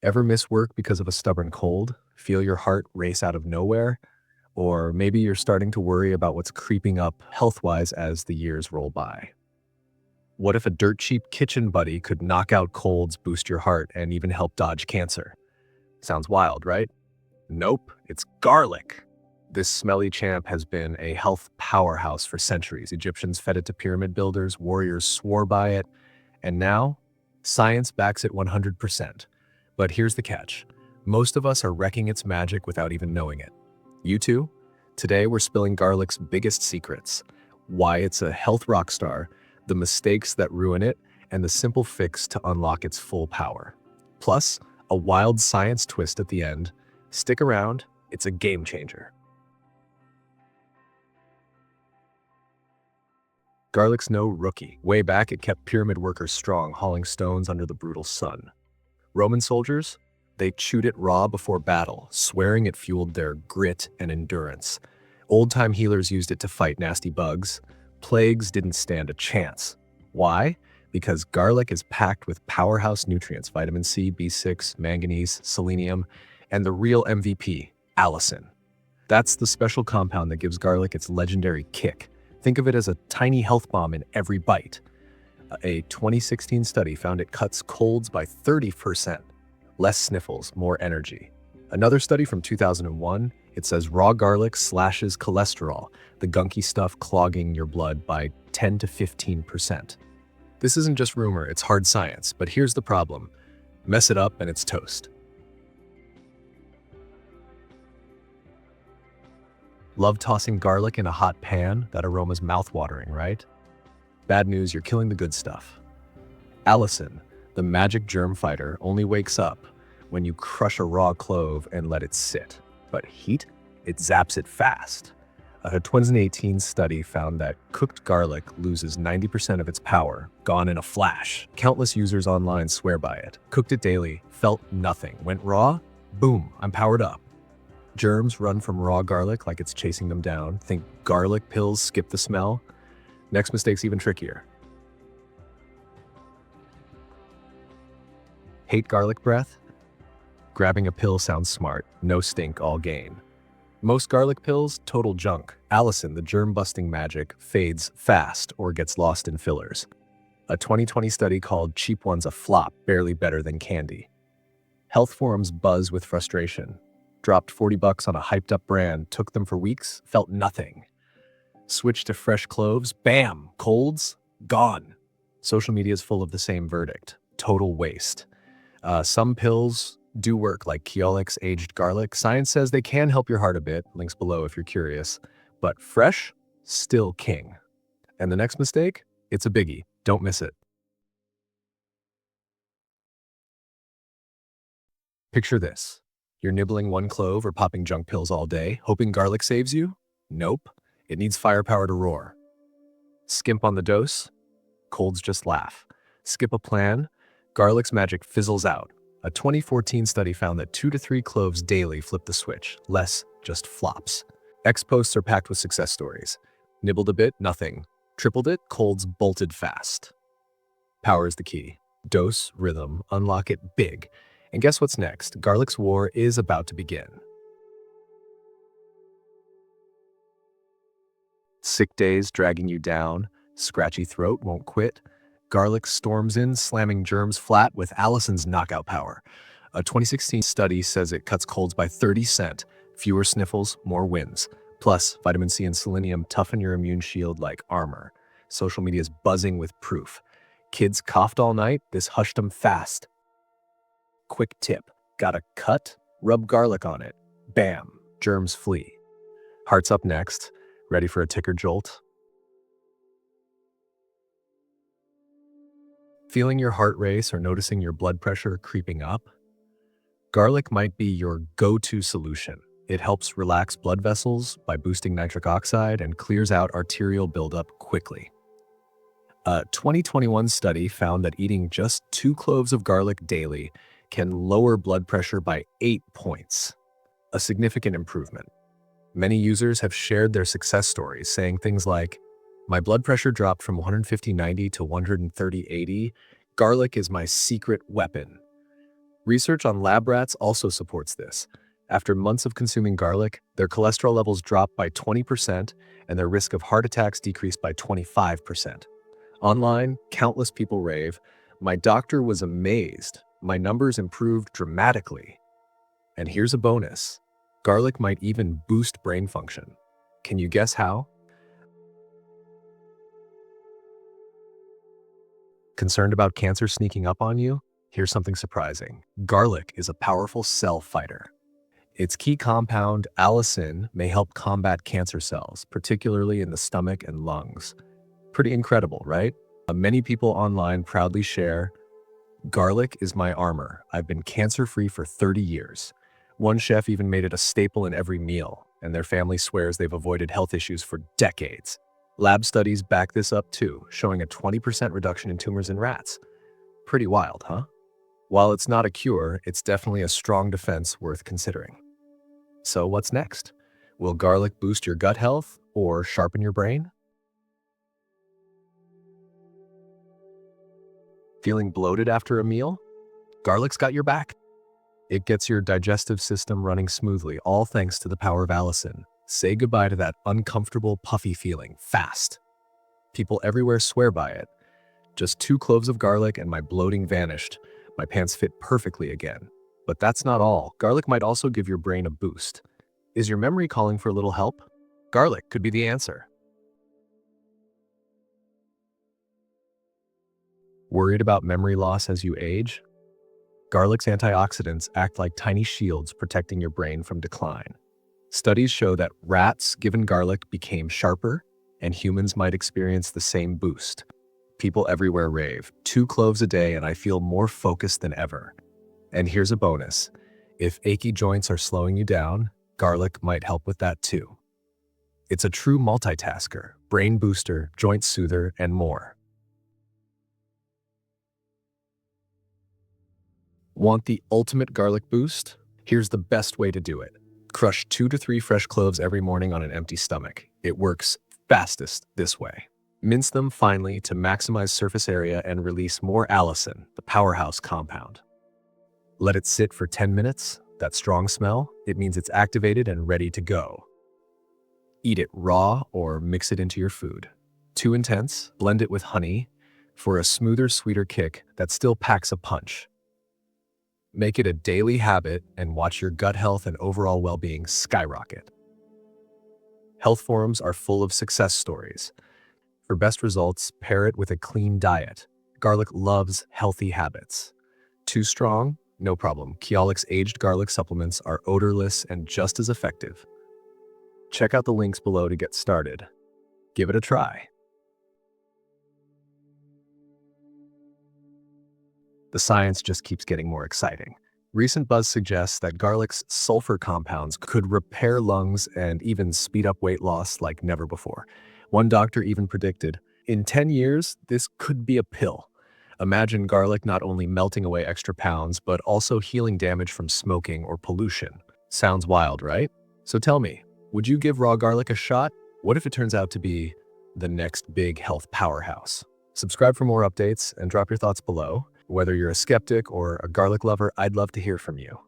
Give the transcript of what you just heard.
Ever miss work because of a stubborn cold? Feel your heart race out of nowhere? Or maybe you're starting to worry about what's creeping up health-wise as the years roll by. What if a dirt cheap kitchen buddy could knock out colds, boost your heart, and even help dodge cancer? Sounds wild, right? Nope, it's garlic. This smelly champ has been a health powerhouse for centuries. Egyptians fed it to pyramid builders, warriors swore by it, and now science backs it 100%. But here's the catch. Most of us are wrecking its magic without even knowing it. You too? Today we're spilling garlic's biggest secrets, why it's a health rock star, the mistakes that ruin it, and the simple fix to unlock its full power. Plus, a wild science twist at the end. Stick around, it's a game changer. Garlic's no rookie. Way back, it kept pyramid workers strong, hauling stones under the brutal sun. Roman soldiers? They chewed it raw before battle, swearing it fueled their grit and endurance. Old-time healers used it to fight nasty bugs. Plagues didn't stand a chance. Why? Because garlic is packed with powerhouse nutrients, vitamin C, B6, manganese, selenium, and the real MVP, allicin. That's the special compound that gives garlic its legendary kick. Think of it as a tiny health bomb in every bite. A 2016 study found it cuts colds by 30%. Less sniffles, more energy. Another study from 2001, it says raw garlic slashes cholesterol, the gunky stuff clogging your blood, by 10 to 15%. This isn't just rumor, it's hard science, but here's the problem. Mess it up and it's toast. Love tossing garlic in a hot pan? That aroma's mouthwatering, right? Bad news, you're killing the good stuff. Allicin, the magic germ fighter, only wakes up when you crush a raw clove and let it sit. But heat? It zaps it fast. A 2018 study found that cooked garlic loses 90% of its power, gone in a flash. Countless users online swear by it. Cooked it daily, felt nothing. Went raw? Boom, I'm powered up. Germs run from raw garlic like it's chasing them down. Think garlic pills skip the smell? Next mistake's even trickier. Hate garlic breath? Grabbing a pill sounds smart. No stink, all gain. Most garlic pills, total junk. Allicin, the germ-busting magic, fades fast or gets lost in fillers. A 2020 study called Cheap One's a Flop, barely better than candy. Health forums buzz with frustration. Dropped $40 on a hyped-up brand, took them for weeks, felt nothing. Switched to fresh cloves, bam, colds, gone. Social media is full of the same verdict, total waste. Some pills do work, like Keolix aged garlic. Science says they can help your heart a bit, links below if you're curious. But fresh, still king. And the next mistake? It's a biggie, don't miss it. Picture this. You're nibbling one clove or popping junk pills all day, hoping garlic saves you? Nope. It needs firepower to roar. Skimp on the dose? Colds just laugh. Skip a plan? Garlic's magic fizzles out. A 2014 study found that 2 to 3 cloves daily flip the switch. Less just flops. X posts are packed with success stories. Nibbled a bit, nothing. Tripled it, colds bolted fast. Power is the key. Dose, rhythm, unlock it big. And guess what's next? Garlic's war is about to begin. Sick days dragging you down, scratchy throat won't quit. Garlic storms in, slamming germs flat with allicin's knockout power. A 2016 study says it cuts colds by 30%. Fewer sniffles, more wins. Plus, vitamin C and selenium toughen your immune shield like armor. Social media is buzzing with proof. Kids coughed all night, this hushed them fast. Quick tip, got a cut? Rub garlic on it. Bam, germs flee. Heart's up next. Ready for a ticker jolt? Feeling your heart race or noticing your blood pressure creeping up? Garlic might be your go-to solution. It helps relax blood vessels by boosting nitric oxide and clears out arterial buildup quickly. A 2021 study found that eating just 2 cloves of garlic daily can lower blood pressure by 8 points. A significant improvement. Many users have shared their success stories, saying things like, "My blood pressure dropped from 150/90 to 130/80. Garlic is my secret weapon." Research on lab rats also supports this. After months of consuming garlic, their cholesterol levels dropped by 20% and their risk of heart attacks decreased by 25%. Online, countless people rave, "My doctor was amazed. My numbers improved dramatically." And here's a bonus. Garlic might even boost brain function. Can you guess how? Concerned about cancer sneaking up on you? Here's something surprising. Garlic is a powerful cell fighter. Its key compound, allicin, may help combat cancer cells, particularly in the stomach and lungs. Pretty incredible, right? Many people online proudly share, "Garlic is my armor. I've been cancer-free for 30 years." One chef even made it a staple in every meal, and their family swears they've avoided health issues for decades. Lab studies back this up too, showing a 20% reduction in tumors in rats. Pretty wild, huh? While it's not a cure, it's definitely a strong defense worth considering. So what's next? Will garlic boost your gut health or sharpen your brain? Feeling bloated after a meal? Garlic's got your back. It gets your digestive system running smoothly, all thanks to the power of allicin. Say goodbye to that uncomfortable, puffy feeling, fast. People everywhere swear by it. Just 2 cloves of garlic and my bloating vanished. My pants fit perfectly again. But that's not all. Garlic might also give your brain a boost. Is your memory calling for a little help? Garlic could be the answer. Worried about memory loss as you age? Garlic's antioxidants act like tiny shields protecting your brain from decline. Studies show that rats given garlic became sharper, and humans might experience the same boost. People everywhere rave, 2 cloves a day and I feel more focused than ever. And here's a bonus. If achy joints are slowing you down, garlic might help with that too. It's a true multitasker, brain booster, joint soother, and more. Want the ultimate garlic boost? Here's the best way to do it. Crush 2 to 3 fresh cloves every morning on an empty stomach. It works fastest this way. Mince them finely to maximize surface area and release more allicin, the powerhouse compound. Let it sit for 10 minutes. That strong smell, it means it's activated and ready to go. Eat it raw or mix it into your food. Too intense? Blend it with honey for a smoother, sweeter kick that still packs a punch. Make it a daily habit and watch your gut health and overall well-being skyrocket. Health forums are full of success stories. For best results, pair it with a clean diet. Garlic loves healthy habits. Too strong? No problem. Keelox's aged garlic supplements are odorless and just as effective. Check out the links below to get started. Give it a try. The science just keeps getting more exciting. Recent buzz suggests that garlic's sulfur compounds could repair lungs and even speed up weight loss like never before. One doctor even predicted, in 10 years, this could be a pill. Imagine garlic not only melting away extra pounds, but also healing damage from smoking or pollution. Sounds wild, right? So tell me, would you give raw garlic a shot? What if it turns out to be the next big health powerhouse? Subscribe for more updates and drop your thoughts below. Whether you're a skeptic or a garlic lover, I'd love to hear from you.